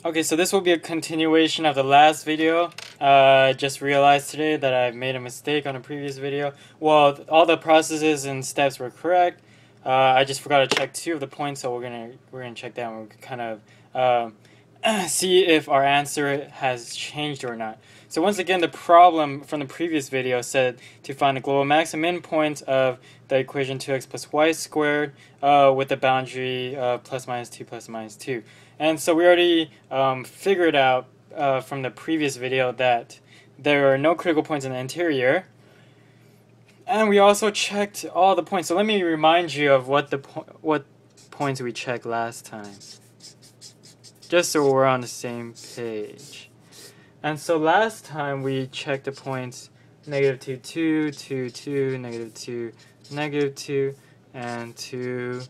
Okay, so this will be a continuation of the last video. I just realized today that I made a mistake on a previous video. Well, all the processes and steps were correct. I just forgot to check two of the points, so we're gonna check that and we're kind of see if our answer has changed or not. So once again, the problem from the previous video said to find the global max and min points of the equation 2x plus y squared with the boundary plus minus 2 plus minus 2. And so we already figured out from the previous video that there are no critical points in the interior. And we also checked all the points. So let me remind you of what points we checked last time, just so we're on the same page. And so last time we checked the points negative 2, 2, 2, 2, negative 2, negative 2, and 2,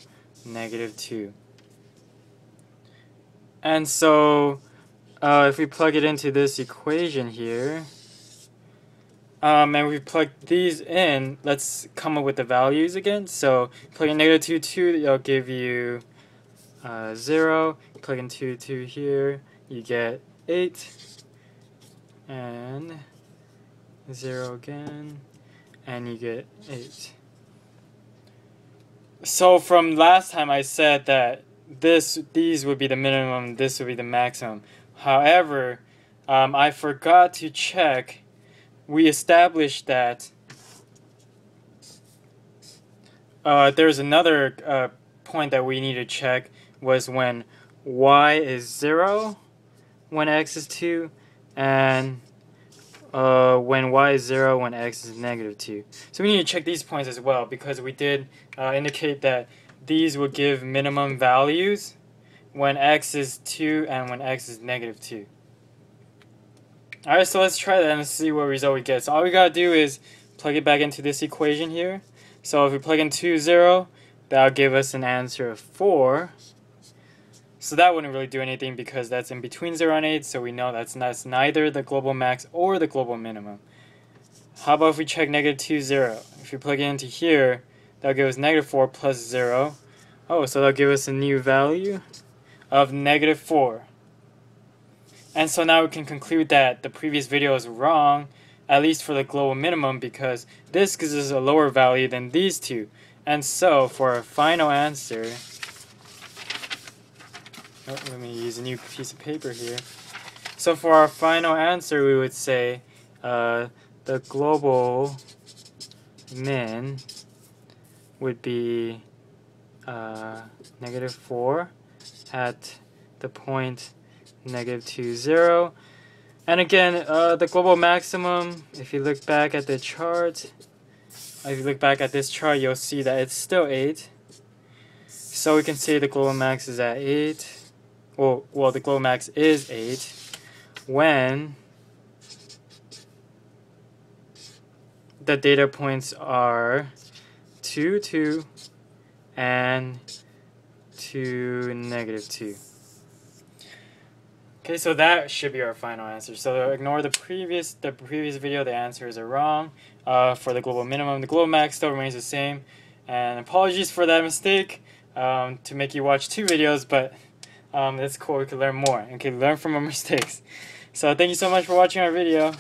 negative 2. And so if we plug it into this equation here, and we plug these in, let's come up with the values again. So plug in negative 2, 2, it'll give you 0. Plug in 2, 2 here, you get 8. And 0 again, and you get 8. So from last time I said that these would be the minimum, this would be the maximum. However, I forgot to check. We established that there's another point that we need to check was when y is 0, when x is 2, and when y is 0, when x is negative 2. So we need to check these points as well, because we did indicate that these will give minimum values when x is 2 and when x is negative 2. Alright, so let's try that and see what result we get. So all we gotta do is plug it back into this equation here. So if we plug in 2, 0, that'll give us an answer of 4. So that wouldn't really do anything because that's in between 0 and 8, so we know that's neither the global max or the global minimum. How about if we check negative 2, 0? If we plug it into here, that'll give us negative 4 plus 0. Oh, so that'll give us a new value of negative 4. And so now we can conclude that the previous video is wrong, at least for the global minimum, because this gives us a lower value than these two. And so for our final answer, let me use a new piece of paper here. So for our final answer, we would say the global min would be negative 4 at the point negative 2, 0. And again, the global maximum, if you look back at the chart, if you look back at this chart, you'll see that it's still 8. So we can say the global max is at 8. Well, the global max is 8 when the data points are 2, 2, and 2, negative 2. Okay, so that should be our final answer. So ignore the previous video. The answers are wrong for the global minimum. The global max still remains the same. And apologies for that mistake to make you watch 2 videos, but it's cool. We can learn more and can learn from our mistakes. So thank you so much for watching our video.